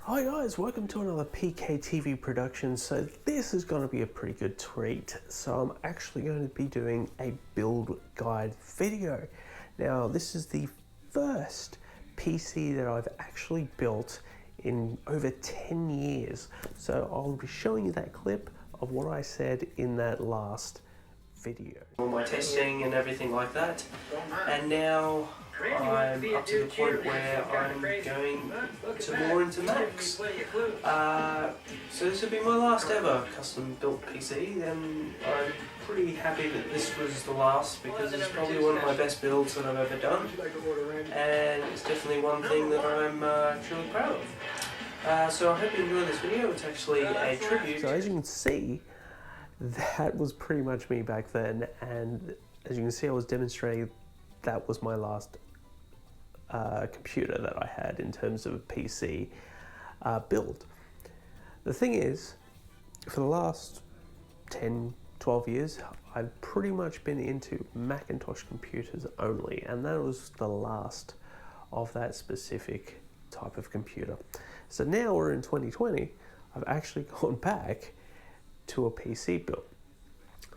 Hi guys, welcome to another PKTV production. So this is going to be a pretty good treat. So I'm actually going to be doing a build guide video. Now this is the first PC that I've actually built in over 10 years. So I'll be showing you that clip of what I said in that last video. All my testing and everything like that. And now I'm up to the point where I'm going more into Macs. So this will be my last ever custom built PC, and I'm pretty happy that this was the last because it's probably one of my best builds that I've ever done, and it's definitely one thing that I'm truly proud of. So I hope you enjoy this video. It's actually a tribute. So as you can see, that was pretty much me back then, and as you can see I was demonstrating that was my last computer that I had in terms of a PC build. The thing is, for the last 10-12 years I've pretty much been into Macintosh computers only, and that was the last of that specific type of computer. So now we're in 2020, I've actually gone back to a PC build.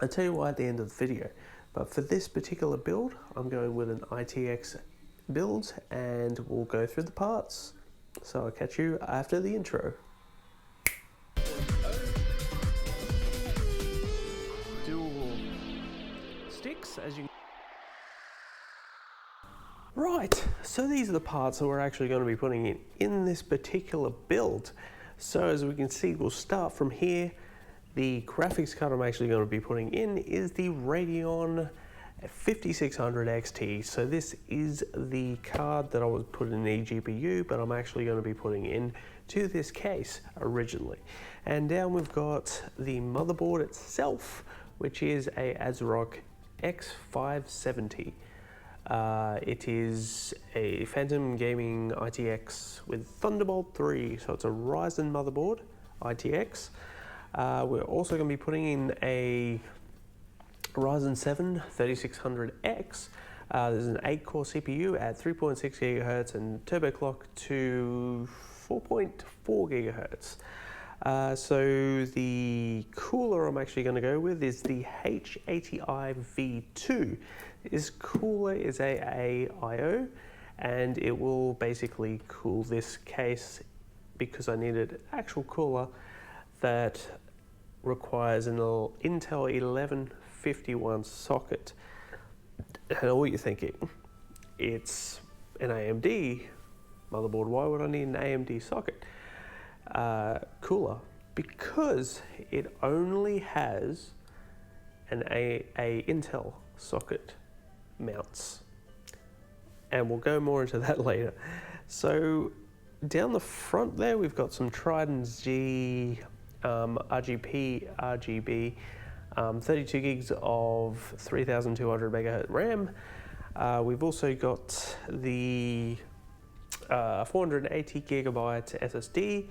I'll tell you why at the end of the video, but for this particular build I'm going with an ITX build, and we'll go through the parts. So I'll catch you after the intro. Dual sticks, as you... Right, so these are the parts that we're actually going to be putting in this particular build. So as we can see, we'll start from here. The graphics card I'm actually going to be putting in is the Radeon 5600 XT. So this is the card that I was put in the eGPU, but I'm actually going to be putting in to this case originally. And down we've got the motherboard itself, which is a ASRock X570. It is a Phantom Gaming ITX with Thunderbolt 3, so it's a Ryzen motherboard, ITX. We're also going to be putting in a Ryzen 7 3600X. There's an 8-core CPU at 3.6 GHz and turbo clock to 4.4 GHz. So the cooler I'm actually going to go with is the H80i V2. This cooler is a IO, and it will basically cool this case because I needed an actual cooler that requires an Intel 1151 socket. And all you're thinking, it's an AMD motherboard. Why would I need an AMD socket cooler? Because it only has an a Intel socket mounts, and we'll go more into that later. So down the front there we've got some Trident Z RGB 32 gigs of 3200 megahertz RAM. We've also got the 480 gigabyte SSD,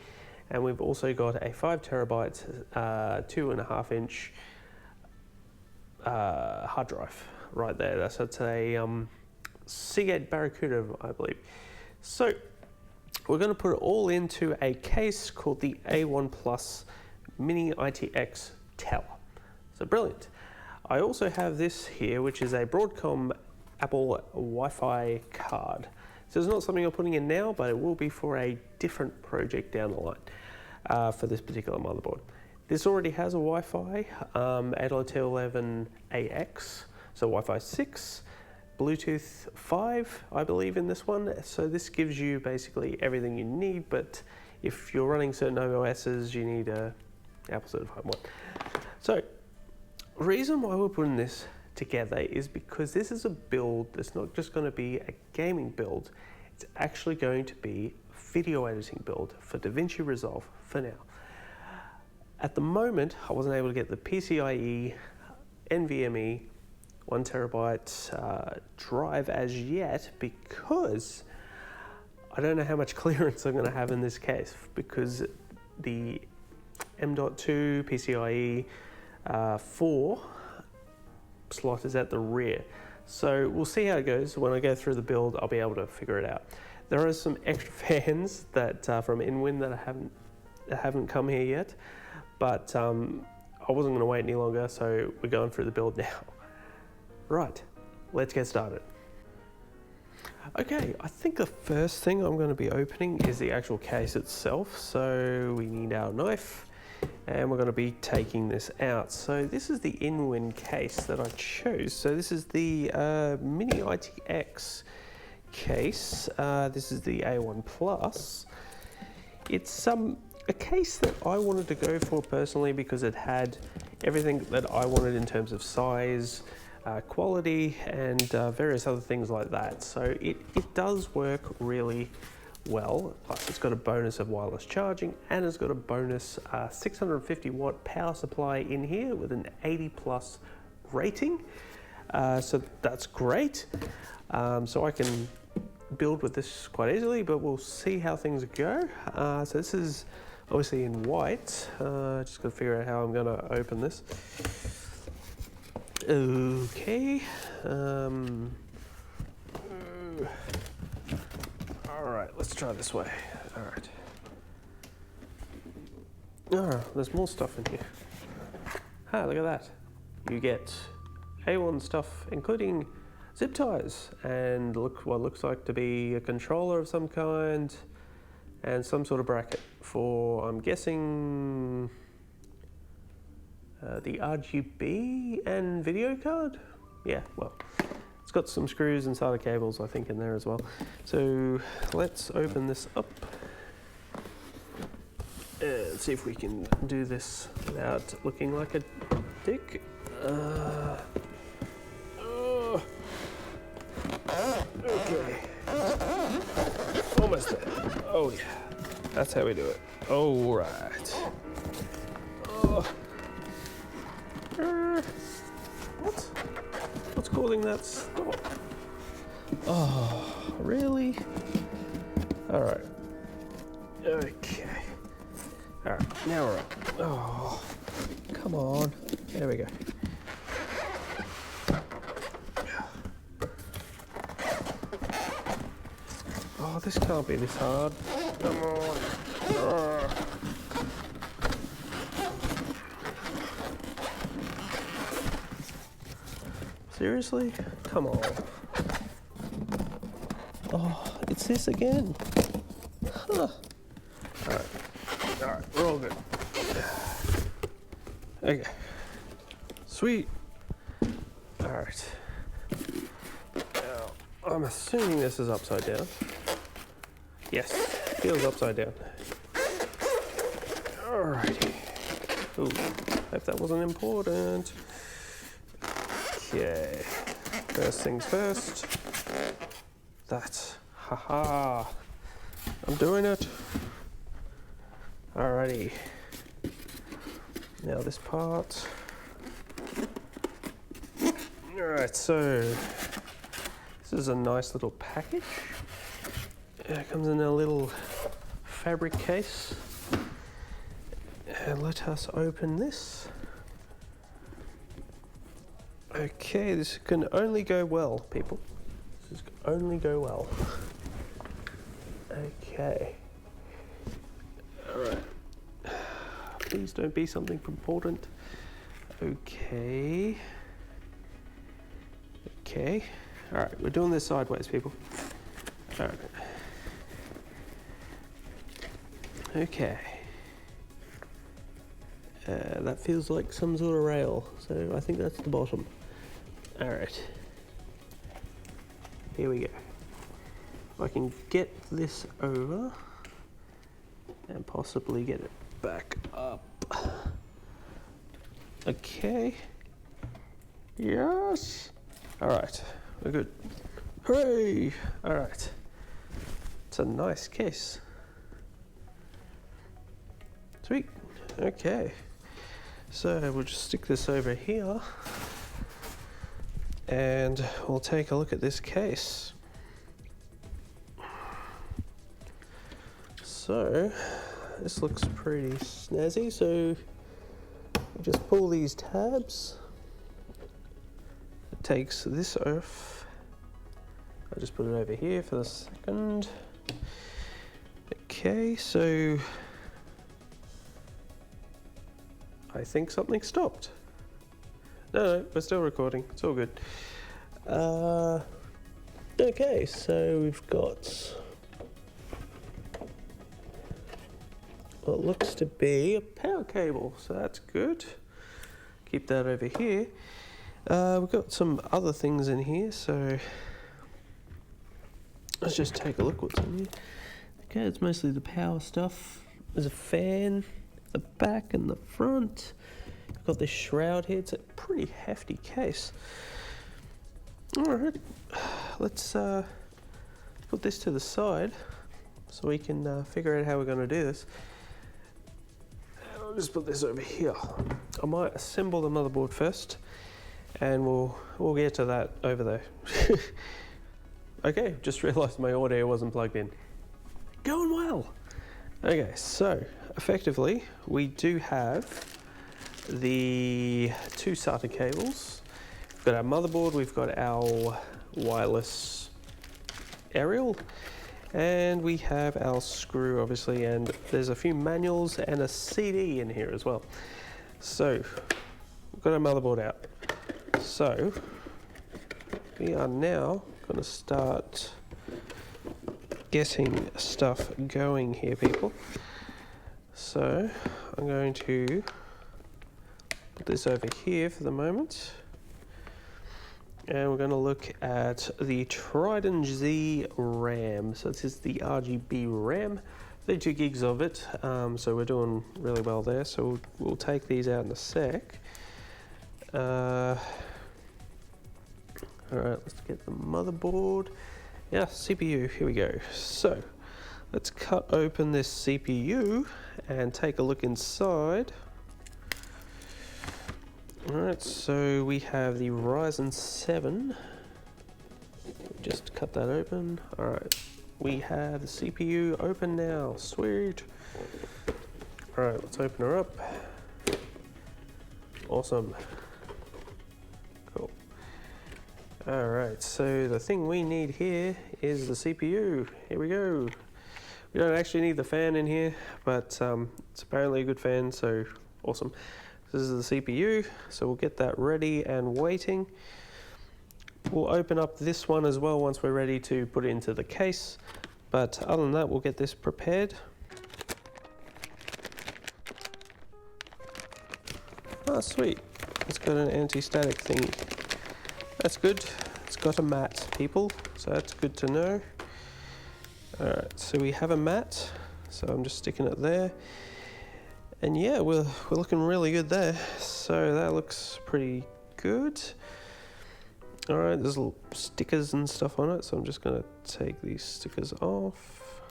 and we've also got a 5 terabyte 2.5 inch hard drive right there. So it's a Seagate Barracuda, I believe. So we're going to put it all into a case called the A1 Plus Mini ITX Tower. So brilliant. I also have this here, which is a Broadcom Apple Wi-Fi card. So it's not something I'm putting in now, but it will be for a different project down the line for this particular motherboard. This already has a Wi-Fi 802.11ax, so Wi-Fi 6, Bluetooth 5, I believe, in this one. So this gives you basically everything you need, but if you're running certain OSs, you need a Apple certified one. So the reason why we're putting this together is because this is a build that's not just going to be a gaming build, it's actually going to be a video editing build for DaVinci Resolve for now. At the moment, I wasn't able to get the PCIe NVMe 1 terabyte drive as yet because I don't know how much clearance I'm going to have in this case, because the M.2 PCIe 4 slot is at the rear. So we'll see how it goes. When I go through the build, I'll be able to figure it out. There are some extra fans that from InWin that haven't come here yet, but I wasn't going to wait any longer, so we're going through the build now. Right, let's get started. Okay, I think the first thing I'm going to be opening is the actual case itself. So we need our knife and we're going to be taking this out. So this is the InWin case that I chose. So this is the Mini ITX case. This is the A1 Plus. It's a case that I wanted to go for personally because it had everything that I wanted in terms of size, quality, and various other things like that. So it does work really well. Plus it's got a bonus of wireless charging, and it's got a bonus 650 watt power supply in here with an 80+ rating. So that's great. So I can build with this quite easily, but we'll see how things go. So this is obviously in white. Just got to figure out how I'm going to open this. Okay. All right, let's try this way. All right. Oh, there's more stuff in here. Ah, look at that. You get A1 stuff, including zip ties and what looks like to be a controller of some kind and some sort of bracket for, I'm guessing, the RGB and video card? Yeah, well, it's got some screws and SATA cables, I think, in there as well. So let's open this up and see if we can do this without looking like a dick. Okay. Almost there. Oh yeah, that's how we do it. All right. What's causing that stop? Oh, really? All right. Okay. All right, now we're up. Oh, come on. There we go. Oh, this can't be this hard. Come on. Seriously? Come on. Oh, it's this again. Huh. Alright, we're all good. Okay. Sweet. Alright. Now, I'm assuming this is upside down. Yes, feels upside down. Alrighty. Ooh, hope that wasn't important. Okay, first things first. That, haha, I'm doing it. Alrighty. Now this part. Alright, so this is a nice little package. It comes in a little fabric case. And let us open this. Okay, this can only go well, people. This can only go well. Okay. Alright. Please don't be something important. Okay. Okay. Alright, we're doing this sideways, people. Alright. Okay. That feels like some sort of rail, so I think that's the bottom. Alright. Here we go. If I can get this over and possibly get it back up. Okay. Yes. Alright, we're good. Hooray! Alright. It's a nice case. Sweet. Okay. So we'll just stick this over here and we'll take a look at this case. So this looks pretty snazzy. So we just pull these tabs. It takes this off. I'll just put it over here for a second. Okay, so I think something stopped. No, we're still recording. It's all good. Okay, so we've got what looks to be a power cable, so that's good. Keep that over here. We've got some other things in here, so let's just take a look what's in here. Okay, it's mostly the power stuff. There's a fan, the back and the front. You've got this shroud here. It's a pretty hefty case. Alright, let's put this to the side so we can figure out how we're going to do this. I'll just put this over here. I might assemble the motherboard first, and we'll get to that over there. Okay, just realised my audio wasn't plugged in. Going well. Okay, so effectively we do have the two SATA cables. We've got our motherboard, we've got our wireless aerial, and we have our screw obviously, and there's a few manuals and a CD in here as well. So we've got our motherboard out. So we are now going to start getting stuff going here, people. So I'm going to put this over here for the moment, and we're going to look at the Trident Z RAM. So this is the RGB RAM, 32 gigs of it, so we're doing really well there. So we'll take these out in a sec. Alright, let's get the motherboard. Yeah, CPU, here we go. So let's cut open this CPU and take a look inside. Alright, so we have the Ryzen 7. Just cut that open. Alright, we have the CPU open now. Sweet. Alright, let's open her up. Awesome. Cool. Alright, so the thing we need here is the CPU. Here we go. We don't actually need the fan in here, but it's apparently a good fan, so awesome. This is the CPU, so we'll get that ready and waiting. We'll open up this one as well once we're ready to put it into the case, but other than that, we'll get this prepared. Oh, sweet. It's got an anti-static thingy. That's good. It's got a mat, people, so that's good to know. Alright, so we have a mat, so I'm just sticking it there. And yeah, we're looking really good there, so that looks pretty good. Alright, there's little stickers and stuff on it, so I'm just going to take these stickers off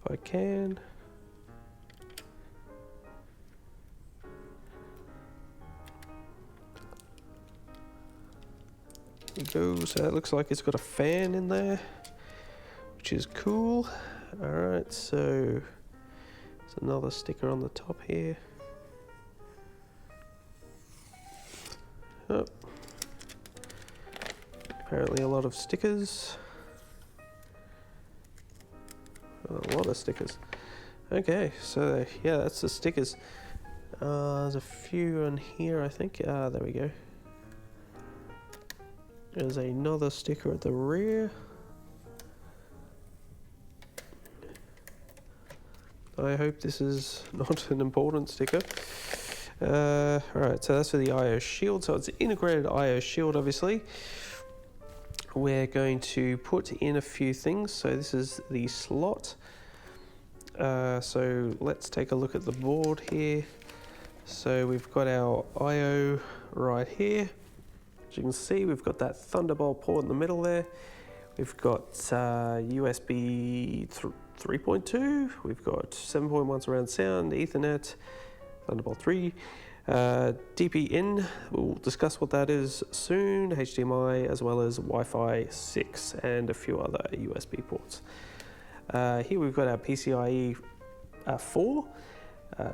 if I can. There we go, so that looks like it's got a fan in there, which is cool. Alright, so there's another sticker on the top here. Oh. Apparently a lot of stickers. A lot of stickers. Okay, so yeah, that's the stickers. There's a few on here, I think. There we go. There's another sticker at the rear. I hope this is not an important sticker. Alright, so that's for the IO shield. So it's an integrated IO shield, obviously. We're going to put in a few things. So this is the slot. So let's take a look at the board here. So we've got our IO right here. As you can see, we've got that Thunderbolt port in the middle there. We've got USB 3.2, we've got 7.1 surround sound, Ethernet, Thunderbolt 3, DP in, we'll discuss what that is soon, HDMI, as well as Wi-Fi 6 and a few other USB ports. Here we've got our PCIe 4,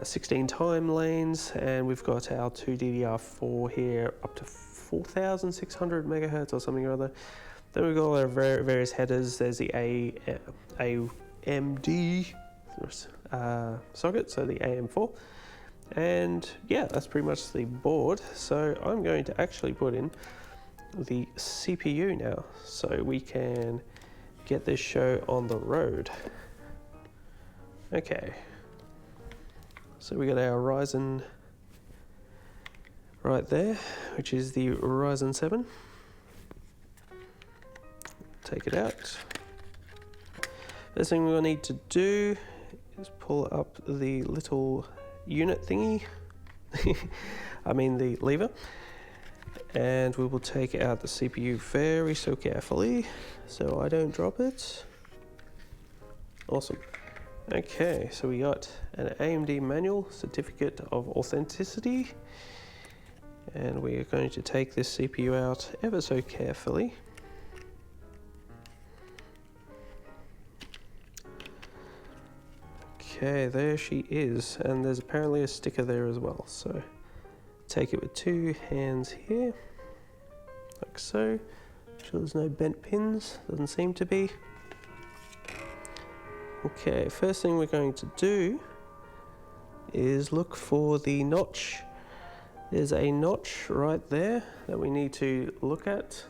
16 time lanes, and we've got our two DDR4 here up to 4,600 megahertz or something or other. Then we've got all our various headers. There's the AMD socket, so the AM4. And yeah, that's pretty much the board. So I'm going to actually put in the CPU now so we can get this show on the road. Okay, so we got our Ryzen right there, which is the Ryzen 7. Take it out. First thing we'll need to do is pull up the little unit thingy, I mean the lever, and we will take out the CPU very so carefully so I don't drop it. Awesome. Okay, so we got an AMD manual certificate of authenticity, and we are going to take this CPU out ever so carefully. Okay, there she is, and there's apparently a sticker there as well, so take it with two hands here, like so. Make sure there's no bent pins, doesn't seem to be. Okay, first thing we're going to do is look for the notch. There's a notch right there that we need to look at,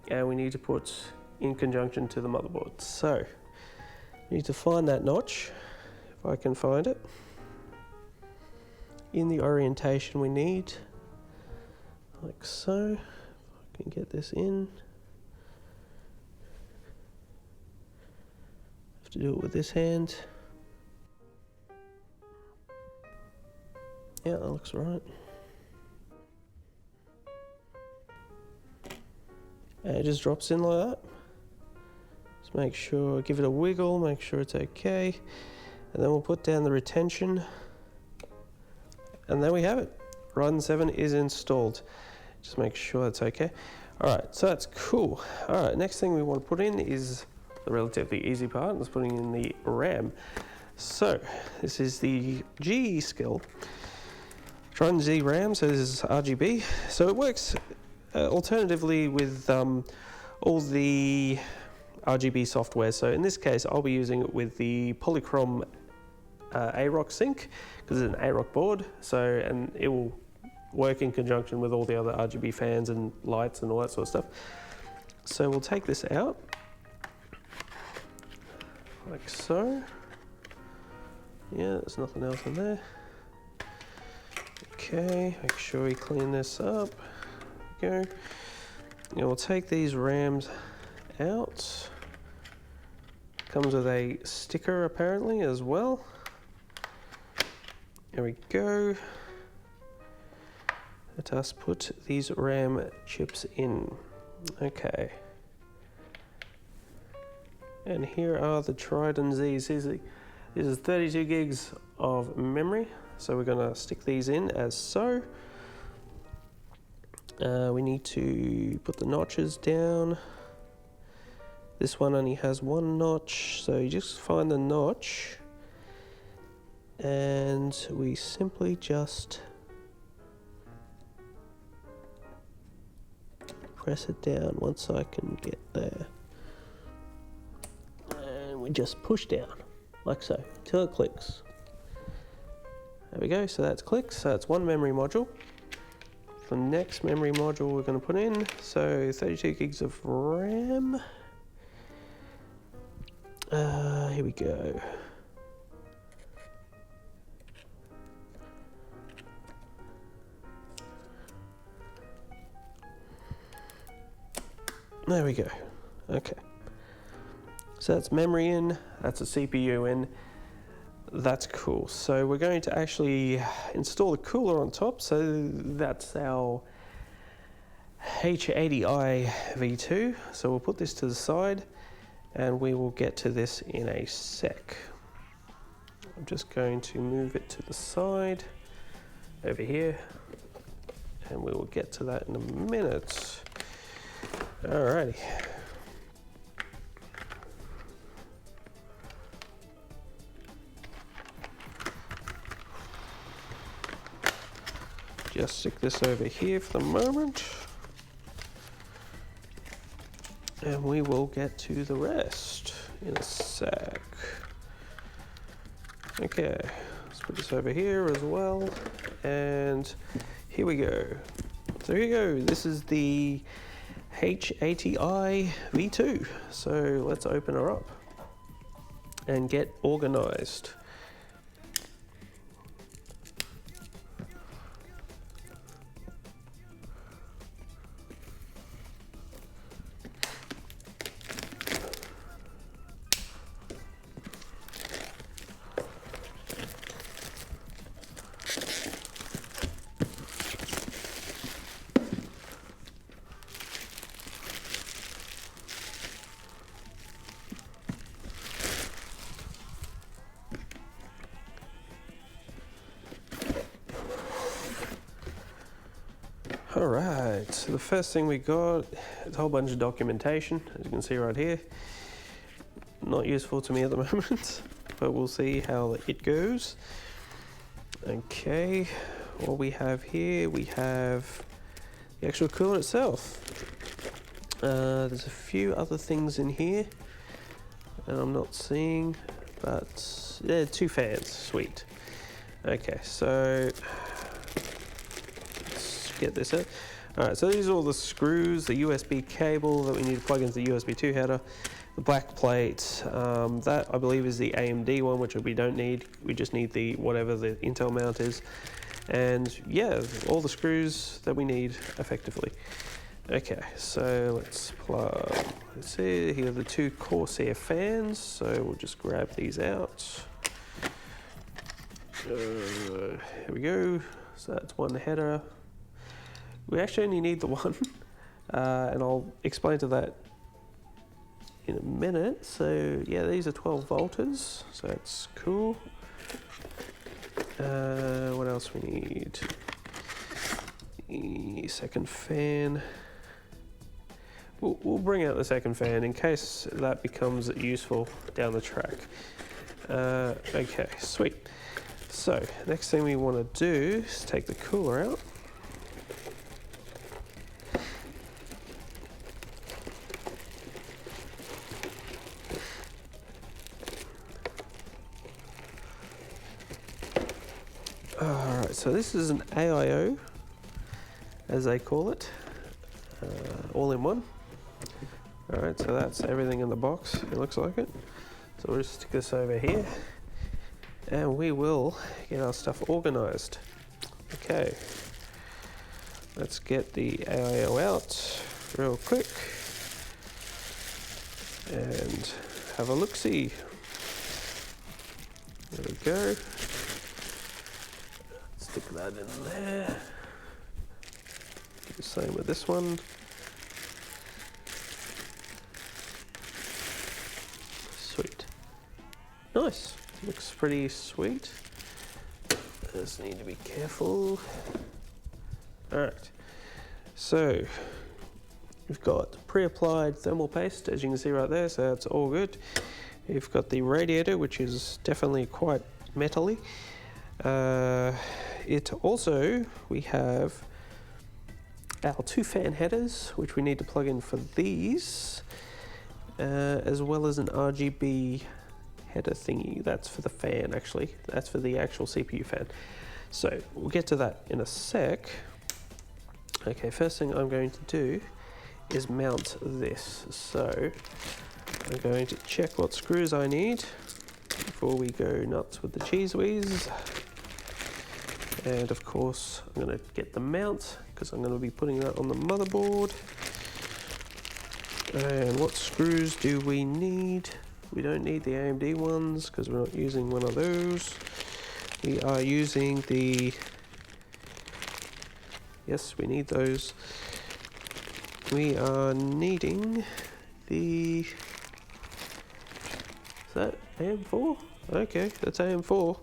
and we need to put in conjunction to the motherboard. So need to find that notch, if I can find it, in the orientation we need, like so. If I can get this in. Have to do it with this hand. Yeah, that looks right. And it just drops in like that. Just make sure, give it a wiggle, make sure it's okay. And then we'll put down the retention. And there we have it. Ryzen 7 is installed. Just make sure that's okay. Alright, so that's cool. Alright, next thing we want to put in is the relatively easy part, is putting in the RAM. So, this is the GE skill. Trident Z RAM, so this is RGB. So it works alternatively with all the RGB software. So in this case, I'll be using it with the Polychrome AROC sync, because it's an AROC board. So, and it will work in conjunction with all the other RGB fans and lights and all that sort of stuff. So we'll take this out, like so. Yeah, there's nothing else in there. Okay, make sure we clean this up. There we go. Now we'll take these RAMs out. Comes with a sticker apparently as well. There we go. Let us put these RAM chips in. Okay. And here are the Trident Z's. This is 32 gigs of memory. So we're going to stick these in as so. We need to put the notches down. This one only has one notch, so you just find the notch and we simply just press it down once I can get there. And we just push down, like so, till it clicks. There we go, so that's clicked, so that's one memory module. The next memory module we're going to put in, so 32 gigs of RAM. Here we go. There we go. Okay. So that's memory in, that's a CPU in. That's cool. So we're going to actually install the cooler on top. So that's our H80i V2. So we'll put this to the side and we will get to this in a sec. I'm just going to move it to the side over here and we will get to that in a minute. Alrighty. Just stick this over here for the moment. and we will get to the rest in a sec. Okay, let's put this over here as well, and here we go. So here you go, this is the H80i V2. So let's open her up and get organized. All right, so the first thing we got is a whole bunch of documentation, as you can see right here. Not useful to me at the moment, but we'll see how it goes. Okay, what we have here, we have the actual cooler itself. There's a few other things in here that I'm not seeing, but yeah, 2 fans, sweet. Okay, so get this out. Alright, so these are all the screws, the USB cable that we need to plug into the USB 2 header, the black plate, that I believe is the AMD one, which we don't need. We just need the whatever the Intel mount is. And yeah, all the screws that we need effectively. Okay, so let's plug, let's see, here are the 2 Corsair fans, so we'll just grab these out. Here we go, so that's one header. We actually only need the one, and I'll explain to that in a minute. So yeah, these are 12 volters, so that's cool. What else we need? The second fan. We'll bring out the second fan in case that becomes useful down the track. Okay, sweet. So next thing we want to do is take the cooler out. Alright, so this is an AIO, as they call it, all in one. Alright, so that's everything in the box, it looks like it. So we'll just stick this over here, and we will get our stuff organized. Okay, let's get the AIO out real quick, and have a look-see. There we go. Stick that in there. Do the same with this one. Sweet. Nice. Looks pretty sweet. Just need to be careful. Alright. So we've got pre-applied thermal paste, as you can see right there, so that's all good. We've got the radiator, which is definitely quite metally. We have our 2 fan headers, which we need to plug in for these, as well as an RGB header thingy. That's for the fan, actually. That's for the actual CPU fan. So we'll get to that in a sec. Okay, first thing I'm going to do is mount this. So I'm going to check what screws I need before we go nuts with the cheese whiz. And of course, I'm going to get the mount because I'm going to be putting that on the motherboard. And what screws do we need? We don't need the AMD ones because we're not using one of those. We are using the... Yes, we need those. We are needing the... Is that AM4? Okay, that's AM4.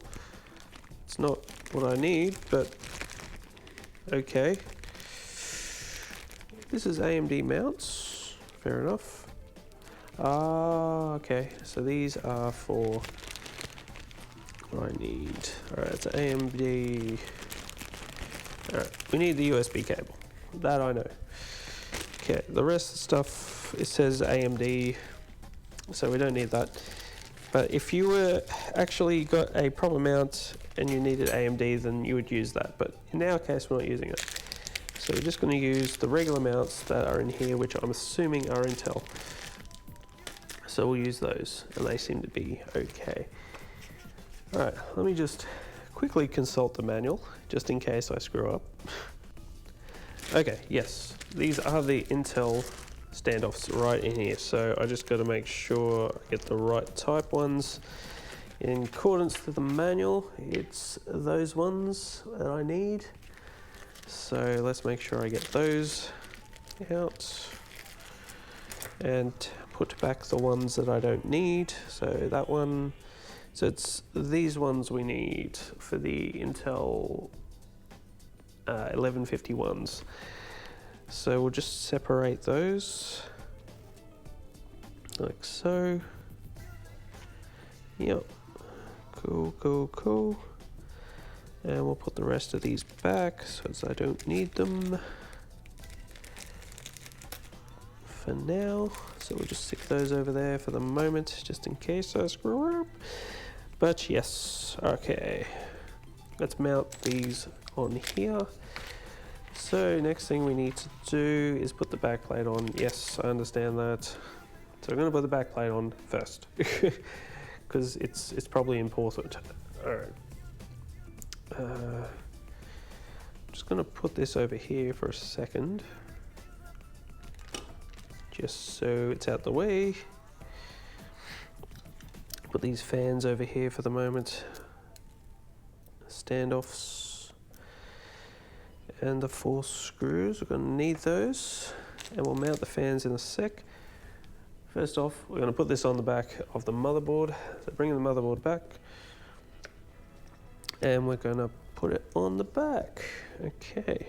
It's not what I need, but okay. This is AMD mounts, fair enough. Ah, okay, so these are for what I need. Alright, it's AMD. Alright, we need the USB cable, that I know. Okay, the rest of the stuff, it says AMD, so we don't need that. But if you were actually got a proper mount and you needed AMD, then you would use that. But in our case, we're not using it. So we're just going to use the regular mounts that are in here, which I'm assuming are Intel. So we'll use those, and they seem to be okay. All right, let me just quickly consult the manual, just in case I screw up. Okay, yes, these are the Intel standoffs right in here, so I just got to make sure I get the right type ones. In accordance to the manual, it's those ones that I need. So let's make sure I get those out and put back the ones that I don't need. So that one, so it's these ones we need for the Intel 1151s. So we'll just separate those like so. Yep, cool. And we'll put the rest of these back since I don't need them for now. So we'll just stick those over there for the moment, just in case I screw up. But yes, okay. Let's mount these on here. So next thing we need to do is put the backplate on. Yes, I understand that. So I'm going to put the backplate on first because it's probably important. All right. Just going to put this over here for a second, just so it's out the way. Put these fans over here for the moment. Standoffs and the 4 screws, we're going to need those, and we'll mount the fans in a sec. First off, we're going to put this on the back of the motherboard. So bringing the motherboard back, and we're going to put it on the back. Okay.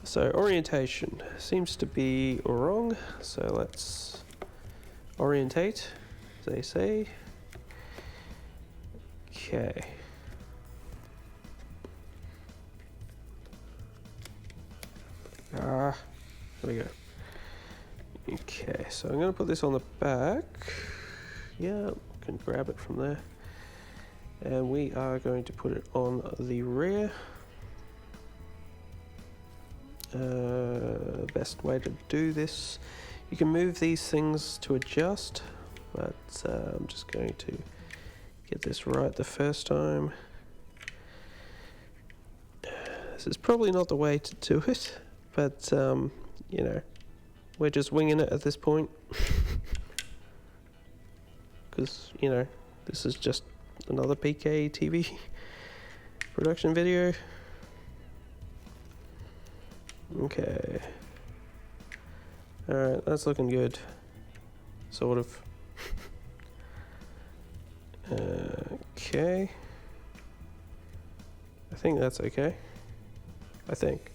So orientation seems to be wrong. So let's orientate, as they say. Okay. There we go. Okay, so I'm going to put this on the back. Yeah, can grab it from there. And we are going to put it on the rear. Best way to do this. You can move these things to adjust, but I'm just going to get this right the first time. This is probably not the way to do it, but you know, we're just winging it at this point. Because, you know, this is just another PK TV production video. Okay. Alright, that's looking good. Sort of. Okay. I think that's okay. I think.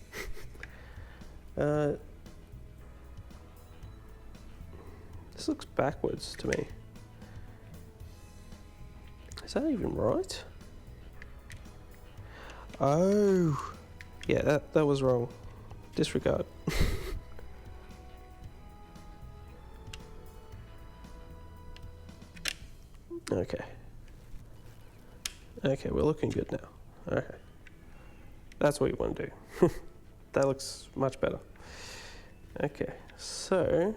This looks backwards to me. Is that even right? Oh, yeah, that was wrong. Disregard. Okay. Okay, we're looking good now. Okay. That's what you want to do. That looks much better. Okay, so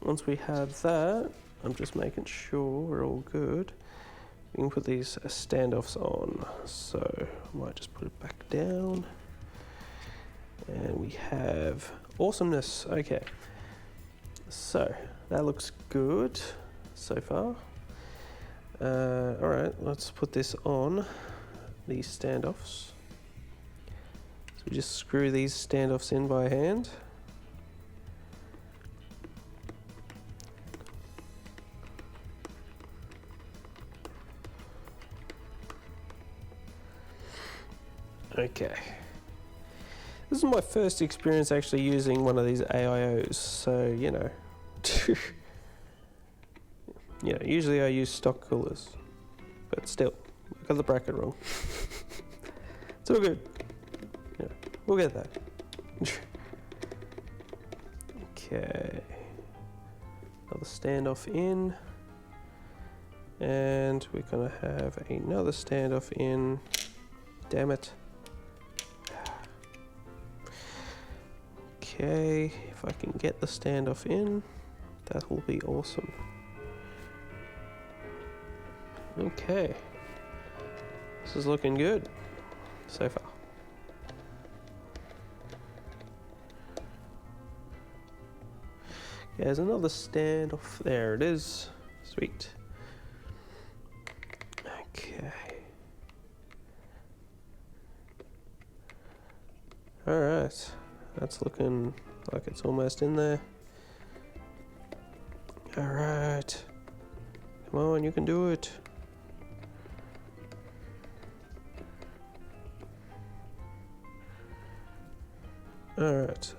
once we have that, I'm just making sure we're all good. We can put these standoffs on. So I might just put it back down. And we have awesomeness. Okay, so that looks good so far. All right, let's put this on these standoffs. So we just screw these standoffs in by hand. Okay. This is my first experience actually using one of these AIOs, so you know. You know, usually I use stock coolers, but still, I got the bracket wrong. It's all good. Yeah, we'll get that. Okay. Another standoff in. And we're gonna have another standoff in. Damn it. Okay, if I can get the standoff in, that will be awesome. Okay, this is looking good so far. Okay, there's another standoff. There it is. Sweet. Okay. All right. That's looking like it's almost in there. All right. Come on, you can do it. All right.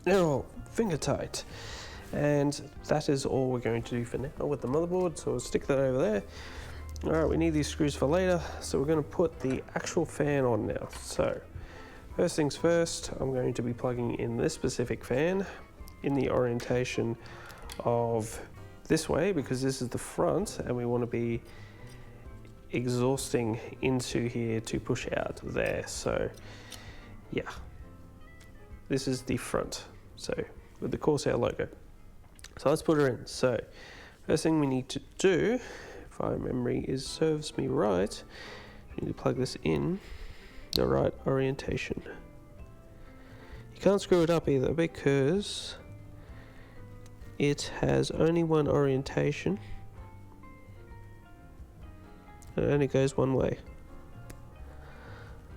Now, finger tight. And that is all we're going to do for now with the motherboard. So we'll stick that over there. All right, we need these screws for later. So we're going to put the actual fan on now. So first things first, I'm going to be plugging in this specific fan in the orientation of this way, because this is the front and we want to be exhausting into here to push out there. So yeah, this is the front. So with the Corsair logo. So let's put her in. So first thing we need to do, if my memory serves me right, we need to plug this in the right orientation. You can't screw it up either because it has only one orientation. It only goes one way.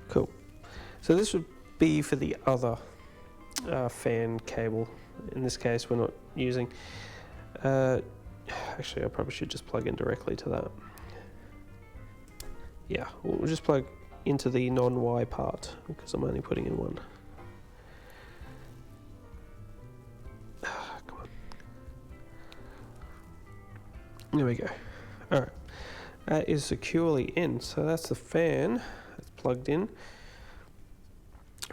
Cool. So this would be for the other fan cable. In this case, we're not using. Actually, I probably should just plug in directly to that. Yeah, we'll just plug into the non-Y part because I'm only putting in one. Come on. There we go. All right, that is securely in. So that's the fan that's plugged in.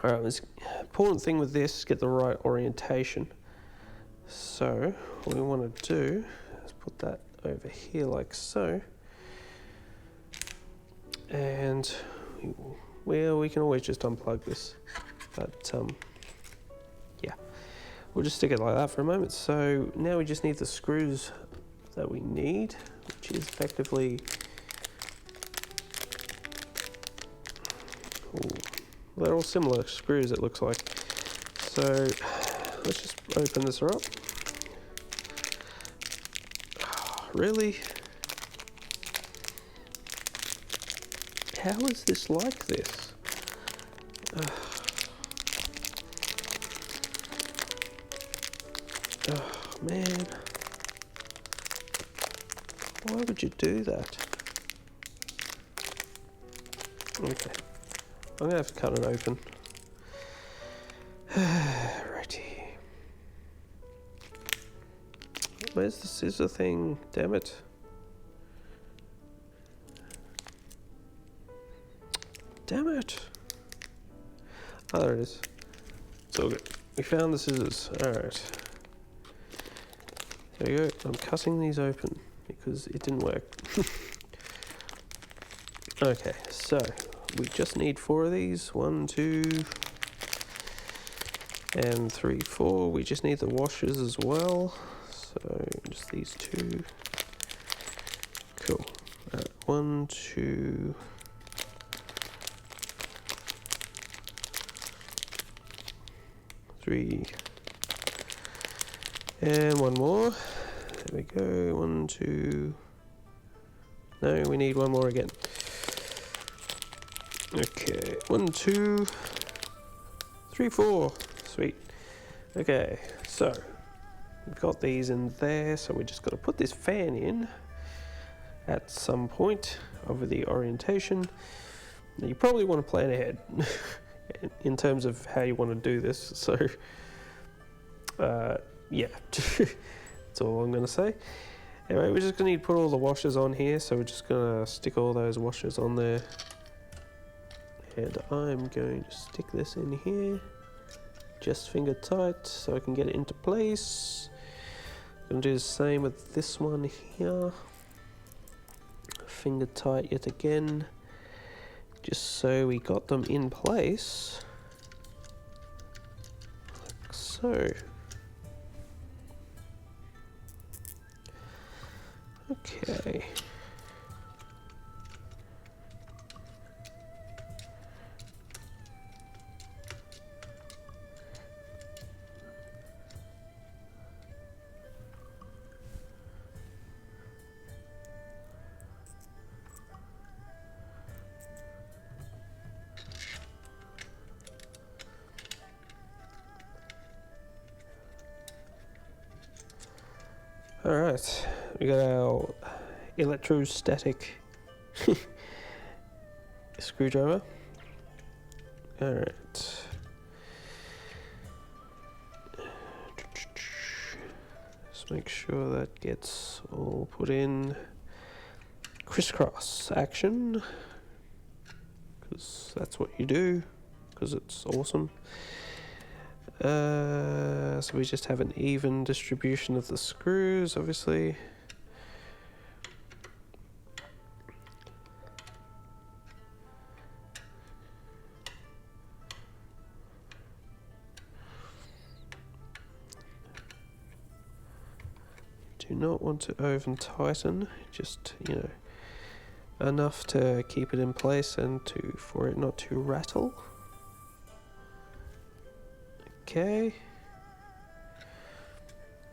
All right, the important thing with this is get the right orientation. So what we want to do is put that over here like so. And well, we can always just unplug this, but yeah, we'll just stick it like that for a moment. So now we just need the screws that we need, which is effectively, they're all similar screws it looks like. So let's just open this up. Oh, really? How is this like this? Oh man. Why would you do that? Okay. I'm gonna have to cut it open. Righty. Where's the scissor thing? Damn it. Damn it. Oh, there it is. It's all good. We found the scissors. Alright. There you go. I'm cutting these open because it didn't work. Okay, so we just need 4 of these. 1, 2, and 3, 4. We just need the washers as well. So just these 2. Cool. 1, 2. 3. And 1 more. There we go. 1, 2. No, we need 1 more again. Okay. 1, 2, 3, 4. Sweet. Okay, so we've got these in there, so we just got to put this fan in at some point over the orientation. Now you probably want to plan ahead in terms of how you want to do this, so yeah, that's all I'm going to say. Anyway, we're just going to need to put all the washers on here, so we're just going to stick all those washers on there. And I'm going to stick this in here just finger tight so I can get it into place. I'm going to do the same with this one here. Finger tight yet again, just so we got them in place, like so. Okay. Alright, we got our electrostatic screwdriver. Alright. Just make sure that gets all put in. Crisscross action, because that's what you do, because it's awesome. So we just have an even distribution of the screws, obviously. Do not want to over tighten, just, you know, enough to keep it in place and for it not to rattle. Okay.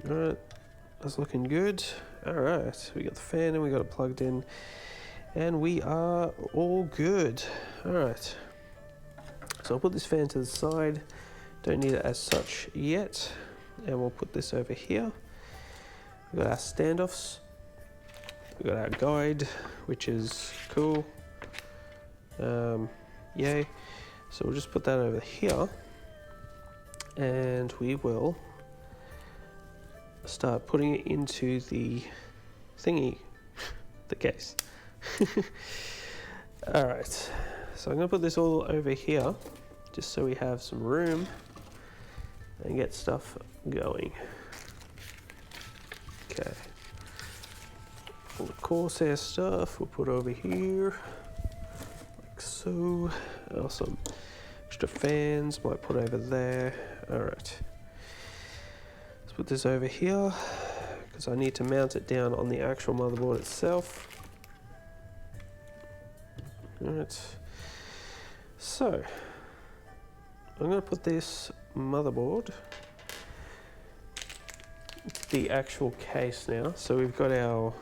Alright, that's looking good. Alright, we got the fan and we got it plugged in, and we are all good. Alright, so I'll put this fan to the side, don't need it as such yet, and we'll put this over here. We've got our standoffs, we've got our guide, which is cool. Yay. So we'll just put that over here, and we will start putting it into the thingy, the case. Alright, so I'm going to put this all over here, just so we have some room and get stuff going. Okay, all the Corsair stuff we'll put over here, like so. Some extra fans might put over there. Alright, let's put this over here, because I need to mount it down on the actual motherboard itself. Alright, so I'm going to put this motherboard, the actual case now. So we've got our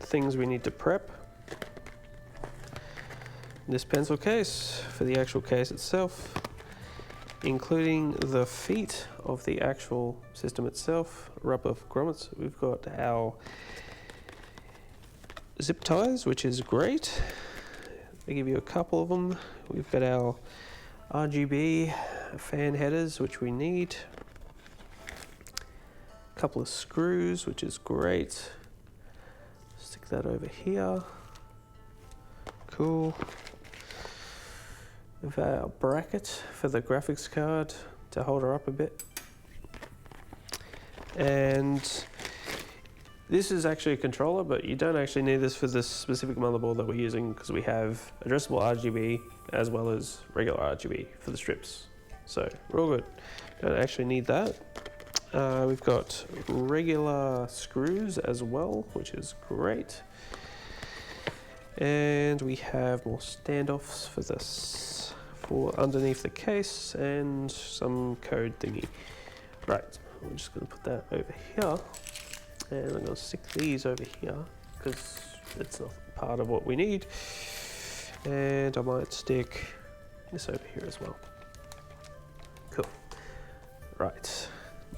things we need to prep. This pencil case for the actual case itself, including the feet of the actual system itself, rubber grommets. We've got our zip ties, which is great. They give you a couple of them. We've got our RGB fan headers, which we need. A couple of screws, which is great. Stick that over here. Cool. We've got our bracket for the graphics card to hold her up a bit. And this is actually a controller, but you don't actually need this for this specific motherboard that we're using, because we have addressable RGB as well as regular RGB for the strips. So we're all good. Don't actually need that. We've got regular screws as well, which is great. And we have more standoffs for this, for underneath the case, and some code thingy. Right, I'm just going to put that over here, and I'm going to stick these over here because it's not part of what we need. And I might stick this over here as well. Cool. Right,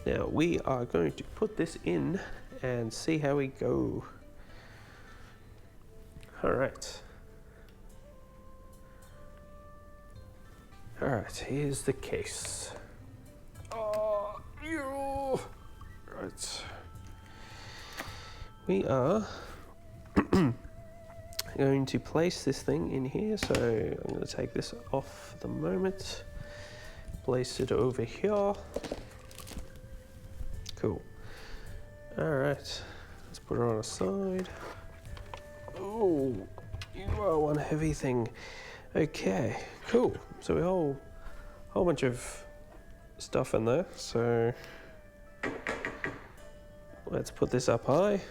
now we are going to put this in and see how we go. Alright. Alright, here's the case. Oh, you. Right. We are going to place this thing in here, so I'm going to take this off for the moment. place it over here. Cool. All right, let's put her on a side. Oh, you are one heavy thing. Okay, cool. So we whole bunch of stuff in there. So let's put this up high.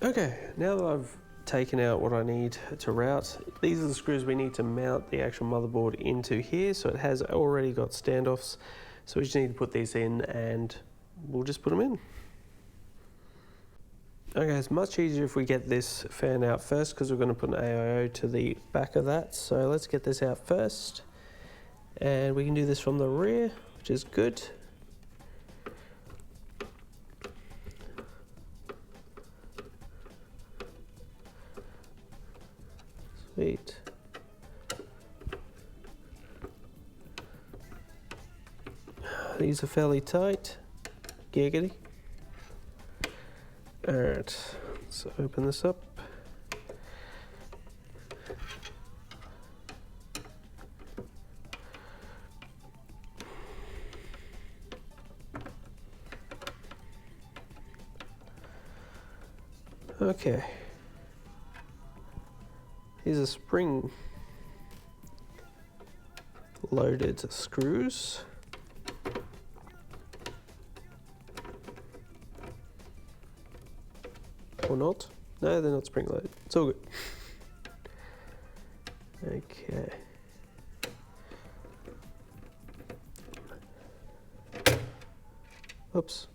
Okay, now that I've taken out what I need to route, these are the screws we need to mount the actual motherboard into here. So it has already got standoffs. So we just need to put these in and we'll just put them in. Okay, it's much easier if we get this fan out first because we're going to put an AIO to the back of that. So let's get this out first. And we can do this from the rear, which is good. Sweet. These are fairly tight. Giggity. Alright, let's open this up. Okay. These are spring loaded screws. Or not? No, they're not spring loaded. It's all good. Okay. Oops.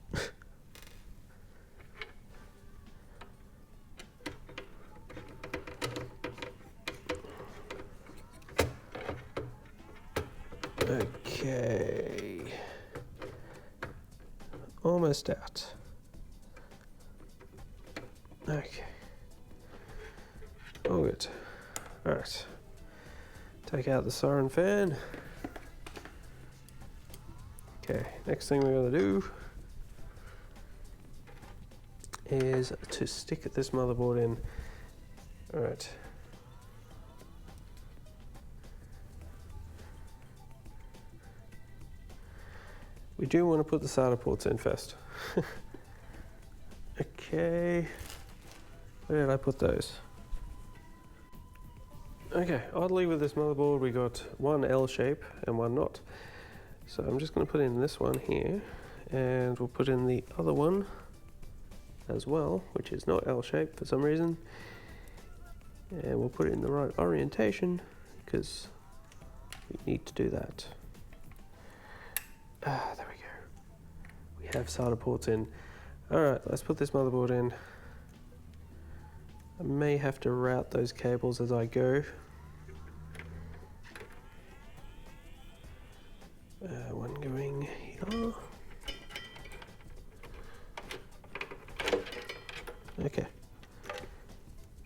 Okay. Almost out. Okay. All good. All right. Take out the siren fan. Okay, next thing we're going to do is to stick this motherboard in. All right. We do want to put the SATA ports in first. Okay. Where did I put those? Okay, oddly with this motherboard we got one L shape and one not. So I'm just going to put in this one here and we'll put in the other one as well, which is not L shape for some reason. And we'll put it in the right orientation because we need to do that. Ah, there we go. We have SATA ports in. Alright, let's put this motherboard in. I may have to route those cables as I go. One going here. Okay.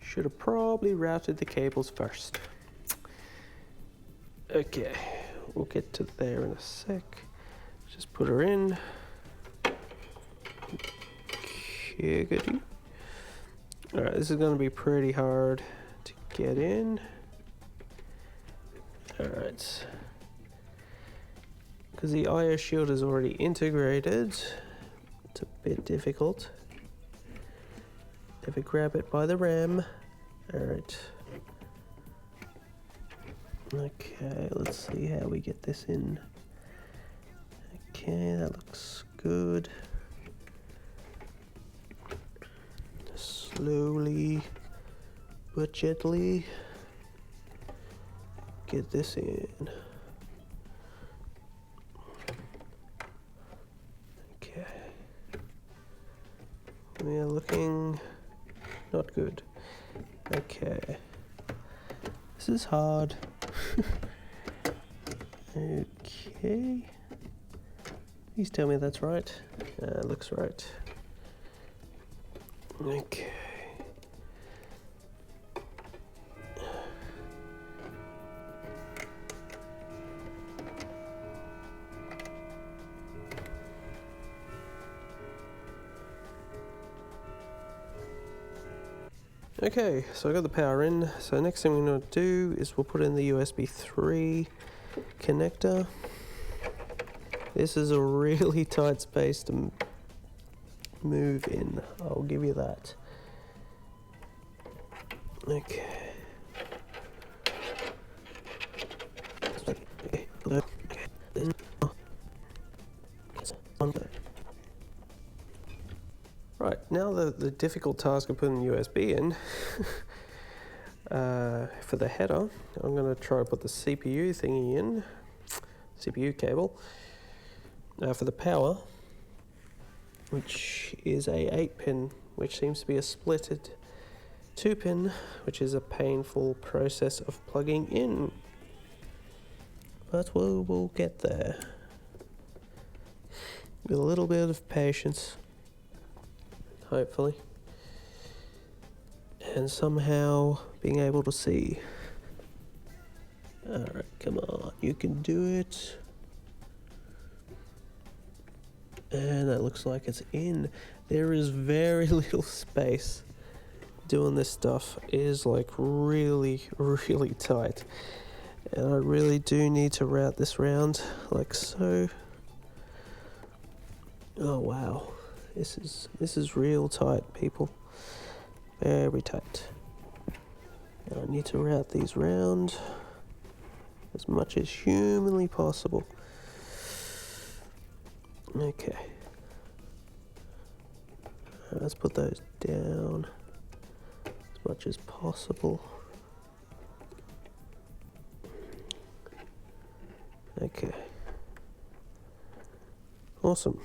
Should have probably routed the cables first. Okay, we'll get to there in a sec. Just put her in. Okay. Alright, this is going to be pretty hard to get in. Alright. Because the IO shield is already integrated, it's a bit difficult. If I grab it by the RAM. Alright. Okay, let's see how we get this in. Okay, that looks good. Slowly but gently get this in. Okay. We are looking not good. Okay. This is hard. Okay. Please tell me that's right. Looks right. Okay. Okay, so I got the power in. So next thing we're going to do is we'll put in the USB 3 connector. This is a really tight space to move in, I'll give you that. Okay. Right, now the difficult task of putting the USB in, for the header, I'm going to try to put the CPU thingy in, CPU cable, for the power, which is a 8-pin, which seems to be a splitted 2-pin, which is a painful process of plugging in. But we'll get there. With a little bit of patience, hopefully. And somehow being able to see. Alright, come on, you can do it. And that looks like it's in. There is very little space doing this stuff. It is like really, really tight. And I really do need to route this round like so. Oh wow, this is real tight, people. Very tight. And I need to route these round as much as humanly possible. Okay. Let's put those down as much as possible. Okay. Awesome.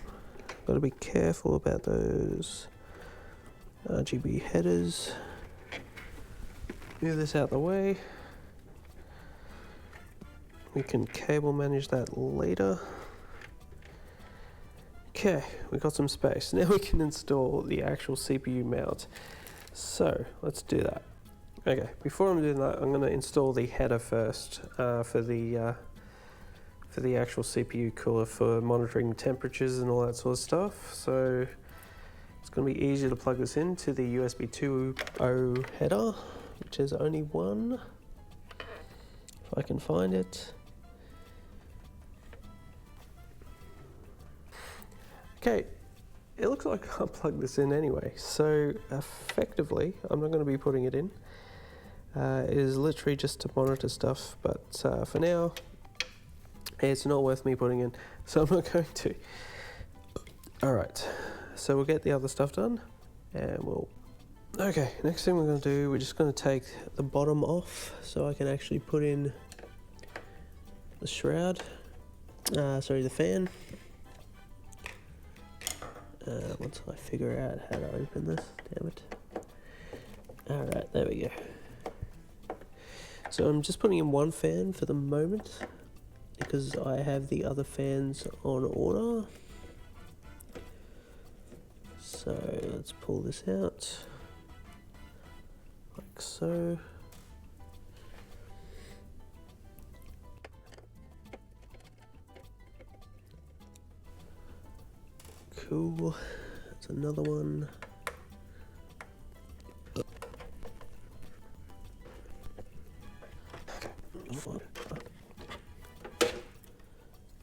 Got to be careful about those RGB headers. Move this out the way. We can cable manage that later. Okay, we got some space. Now we can install the actual CPU mount. So let's do that. Okay, before I'm doing that, I'm going to install the header first for the actual CPU cooler for monitoring temperatures and all that sort of stuff. So it's going to be easier to plug this into the USB 2.0 header, which is only one, if I can find it. Okay, it looks like I'll plug this in anyway. So effectively, I'm not going to be putting it in. It is literally just to monitor stuff, but for now, it's not worth me putting in, so I'm not going to. Alright, so we'll get the other stuff done, and okay, next thing we're going to do, we're just going to take the bottom off, so I can actually put in the shroud, the fan. Once I figure out how to open this, damn it. Alright, there we go. So I'm just putting in one fan for the moment, because I have the other fans on order. So let's pull this out, like so. Cool, that's another one.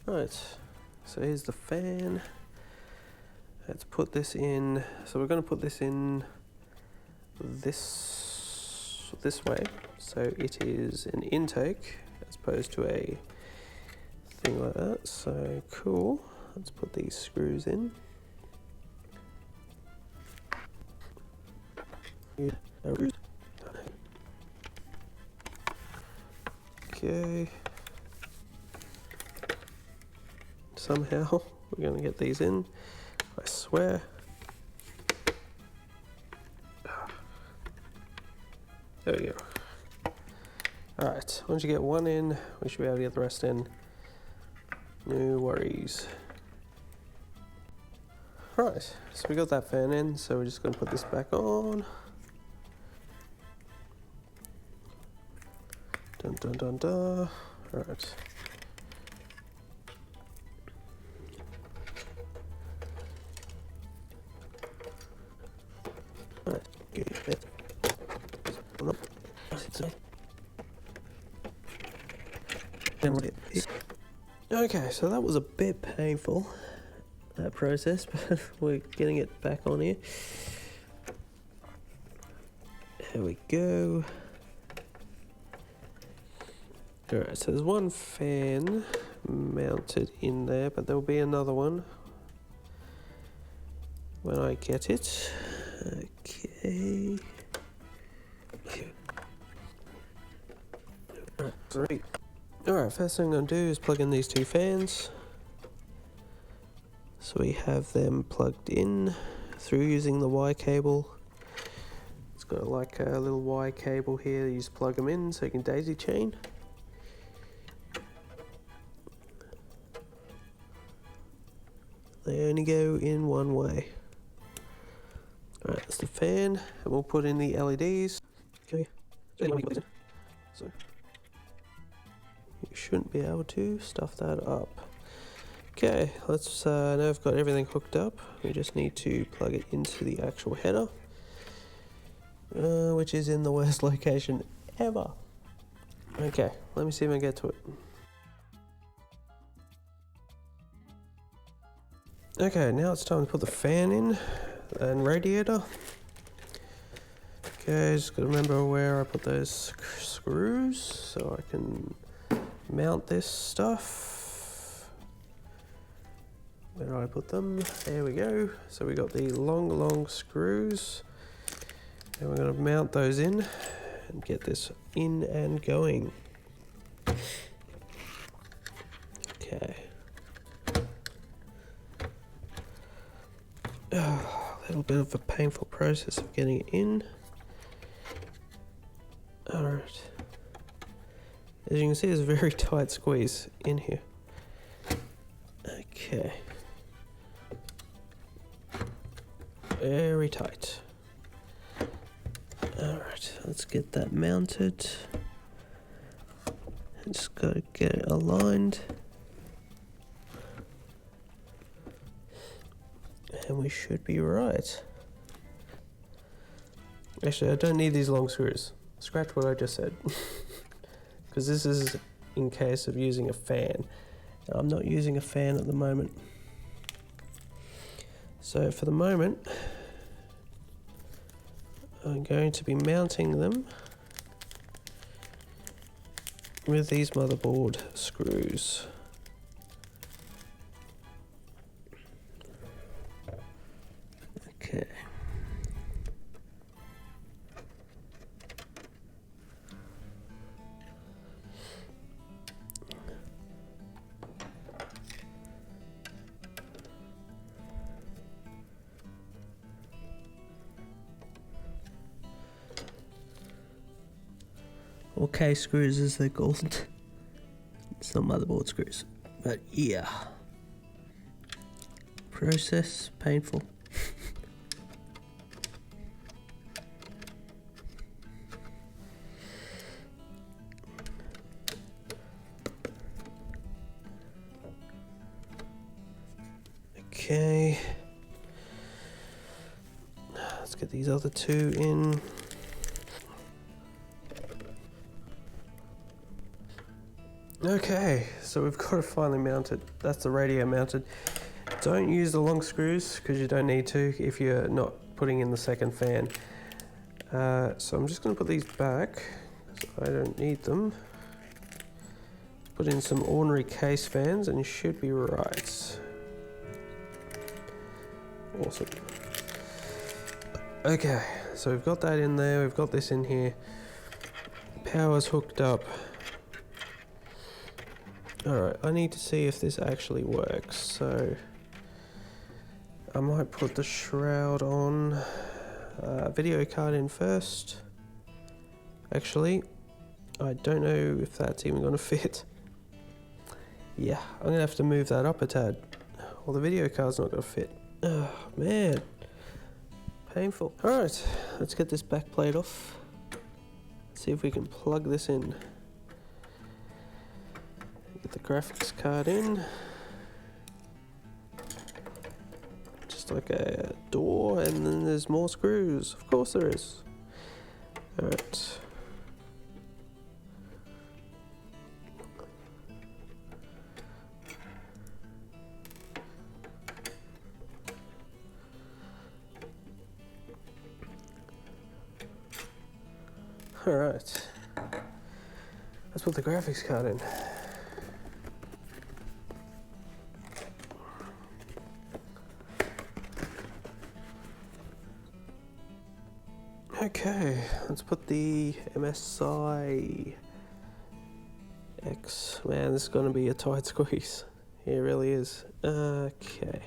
Right, so here's the fan. Let's put this in. So we're going to put this in this way. So it is an intake as opposed to a thing like that. So cool. Let's put these screws in. Okay. Somehow we're going to get these in, I swear. There we go. Alright, once you get one in, we should be able to get the rest in. No worries. Right, so we got that fan in, so we're just going to put this back on. Dun dun dun dun. Alright. Okay, so that was a bit painful, that process, but we're getting it back on here. There we go. Alright, so there's one fan mounted in there, but there'll be another one when I get it. Okay. Great. Alright, first thing I'm going to do is plug in these two fans. So we have them plugged in through using the Y cable. It's got like a little Y cable here, you just plug them in so you can daisy chain. They only go in one way. Alright, that's the fan, and we'll put in the LEDs. Okay. So you shouldn't be able to stuff that up. Okay, let's now I've got everything hooked up. We just need to plug it into the actual header, which is in the worst location ever. Okay, let me see if I can get to it. Okay, now it's time to put the fan in and radiator. Okay, just gotta remember where I put those screws so I can mount this stuff. Where do I put them? There we go. So we got the long screws, and we're gonna mount those in and get this in and going. Okay. A little bit of a painful process of getting it in. Alright. As you can see, there's a very tight squeeze in here. Okay. Very tight. Alright, let's get that mounted. Just gotta get it aligned. And we should be right. Actually, I don't need these long screws. Scratch what I just said. Because this is in case of using a fan. I'm not using a fan at the moment. So for the moment, I'm going to be mounting them with these motherboard screws. Okay. Or case screws as they're called. It's not motherboard screws. But yeah. Process, painful. Okay. Let's get these other two in. Okay, so we've got it finally mounted. That's the radio mounted. Don't use the long screws because you don't need to if you're not putting in the second fan. So I'm just going to put these back because I don't need them. Put in some ordinary case fans and you should be right. Awesome. Okay, so we've got that in there, we've got this in here. Power's hooked up. Alright, I need to see if this actually works, so I might put the shroud on, video card in first. Actually, I don't know if that's even going to fit. Yeah, I'm going to have to move that up a tad. Well, the video card's not going to fit. Oh, man. Painful. Alright, let's get this back plate off. See if we can plug this in. Get the graphics card in. Just like a door, and then there's more screws. Of course there is. Alright. Alright. Let's put the graphics card in. Okay, let's put the MSI X. Man, this is going to be a tight squeeze. It really is. Okay.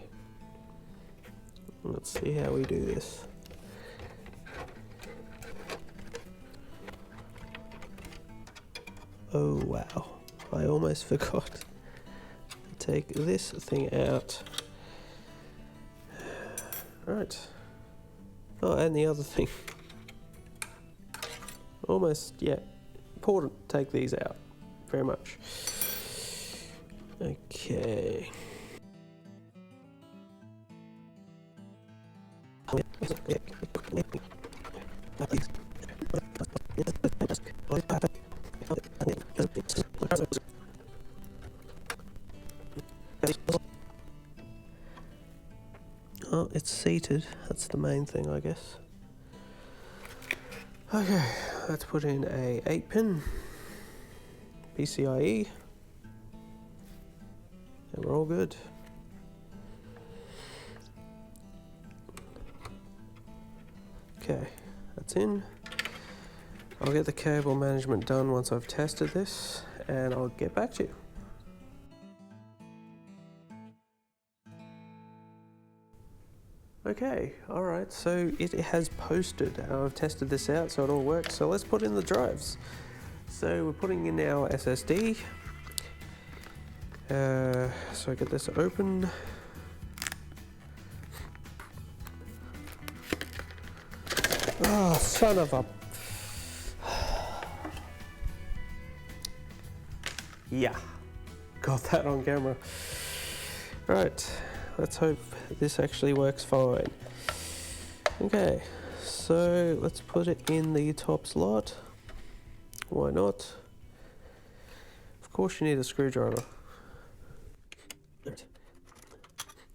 Let's see how we do this. Oh wow, I almost forgot to take this thing out. Right. Oh, and the other thing. Almost, yeah, important to take these out. Very much. Okay. Oh, it's seated. That's the main thing, I guess. Okay, let's put in a 8-pin PCIe, and we're all good. Okay, that's in. I'll get the cable management done once I've tested this, and I'll get back to you. Okay, alright, so it has posted. I've tested this out, so it all works. So let's put in the drives. So we're putting in our SSD. So I get this open. Oh, son of a... Yeah, got that on camera. Right, let's hope this actually works fine. Okay, so let's put it in the top slot. Why not? Of course you need a screwdriver.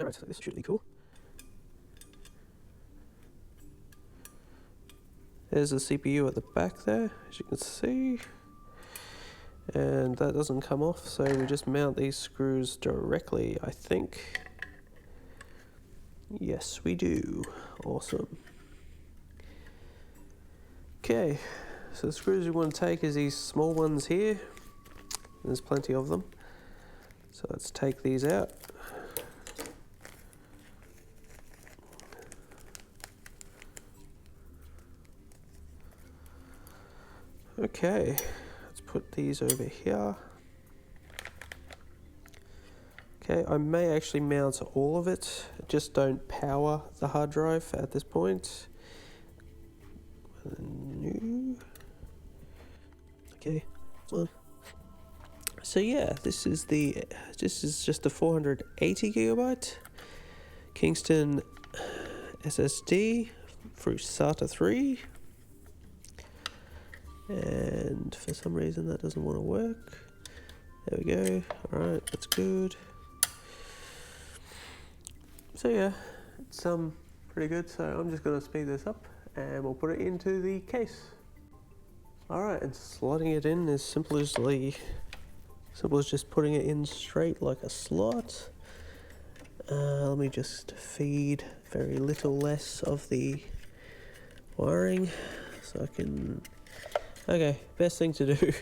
Alright, so this should be cool. There's a CPU at the back there, as you can see. And that doesn't come off, so we just mount these screws directly, I think. Yes, we do. Awesome. Okay, so the screws we want to take is these small ones here. There's plenty of them. So let's take these out. Okay, let's put these over here. Okay, I may actually mount all of it, just don't power the hard drive at this point. New. Okay, so yeah, this is just a 480 gigabyte Kingston SSD through SATA 3. And for some reason that doesn't want to work. There we go. Alright, that's good. So yeah, it's pretty good. So I'm just going to speed this up and we'll put it into the case. Alright, and slotting it in is simple as just putting it in straight like a slot. Let me just feed very little less of the wiring so I can... Okay, best thing to do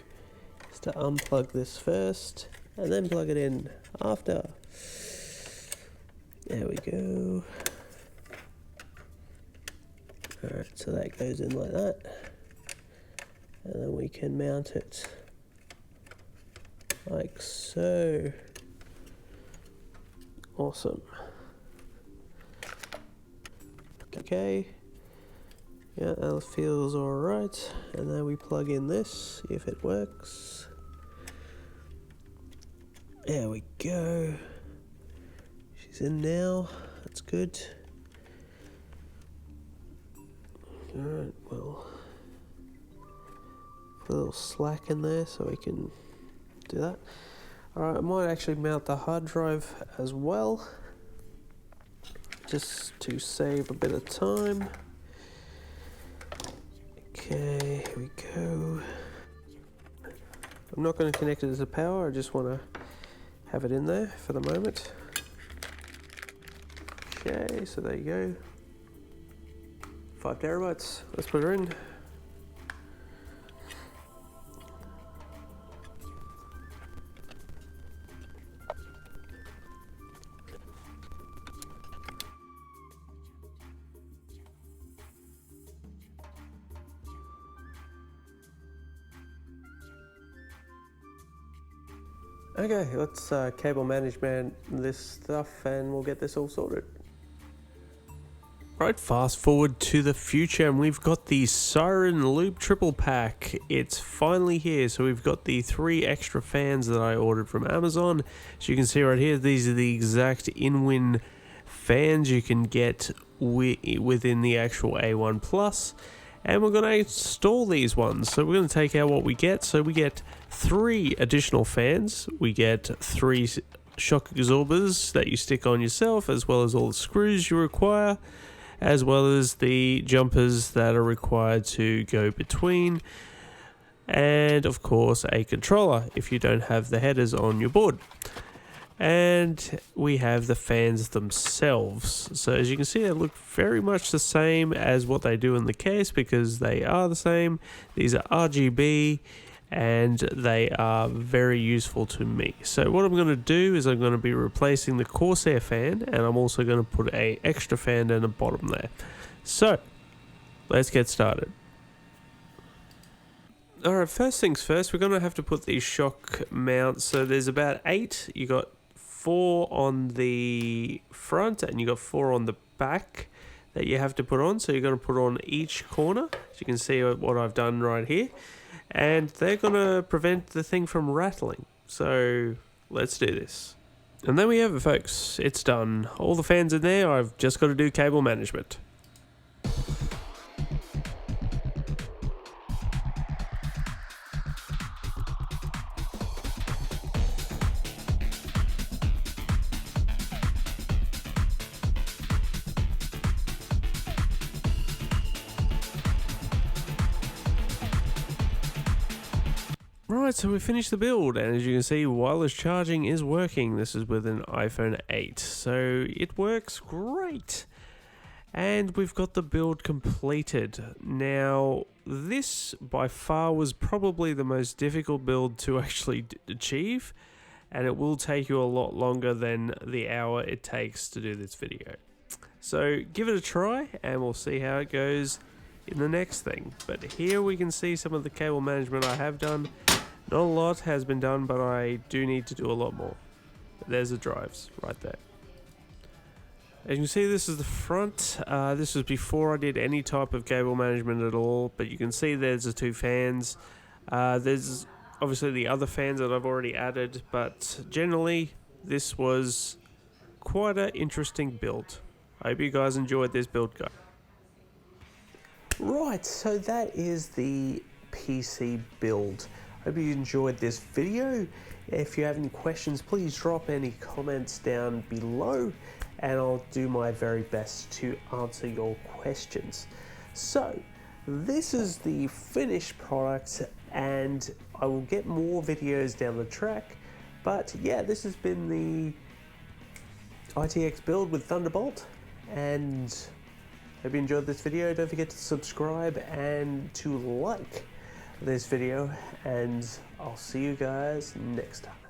is to unplug this first and then plug it in after. There we go. Alright, so that goes in like that. And then we can mount it like so. Awesome. Okay. Yeah, that feels alright. And then we plug in this, if it works. There we go. She's in now. That's good. Alright, well, put a little slack in there so we can do that. Alright, I might actually mount the hard drive as well, just to save a bit of time. Okay, here we go. I'm not going to connect it as a power, I just want to have it in there for the moment. Okay, so there you go. 5 terabytes, let's put her in. Okay, let's cable management this stuff and we'll get this all sorted. Right, fast forward to the future and we've got the Siren Loop Triple Pack. It's finally here. So we've got the 3 extra fans that I ordered from Amazon. As you can see right here, these are the exact in-win fans you can get within the actual A1 Plus. And we're going to install these ones. So we're going to take out what we get. So we get 3 additional fans. We get 3 shock absorbers that you stick on yourself, as well as all the screws you require, as well as the jumpers that are required to go between, and of course a controller if you don't have the headers on your board. And we have the fans themselves. So as you can see, they look very much the same as what they do in the case, because they are the same. These are RGB and they are very useful to me. So what I'm going to do is I'm going to be replacing the Corsair fan, and I'm also going to put a extra fan in the bottom there. So let's get started. Alright, first things first, we're going to have to put these shock mounts. So there's about 8. You got 4 on the front and you got 4 on the back that you have to put on. So you're going to put on each corner. As you can see what I've done right here. And they're going to prevent the thing from rattling. So let's do this. And there we have it, folks. It's done. All the fans in there. I've just got to do cable management. Right, so we finished the build, and as you can see, wireless charging is working. This is with an iPhone 8, so it works great. And we've got the build completed. Now, this by far was probably the most difficult build to actually achieve, and it will take you a lot longer than the hour it takes to do this video. So give it a try, and we'll see how it goes in the next thing. But here we can see some of the cable management I have done. Not a lot has been done, but I do need to do a lot more. There's the drives right there. As you can see, this is the front. This was before I did any type of cable management at all, but you can see there's the 2 fans. There's obviously the other fans that I've already added, but generally this was quite an interesting build. I hope you guys enjoyed this build guide. Right, so that is the PC build. Hope you enjoyed this video. If you have any questions, please drop any comments down below and I'll do my very best to answer your questions. So this is the finished product, and I will get more videos down the track. But yeah, this has been the ITX build with Thunderbolt, and hope you enjoyed this video. Don't forget to subscribe and to like this video, and I'll see you guys next time.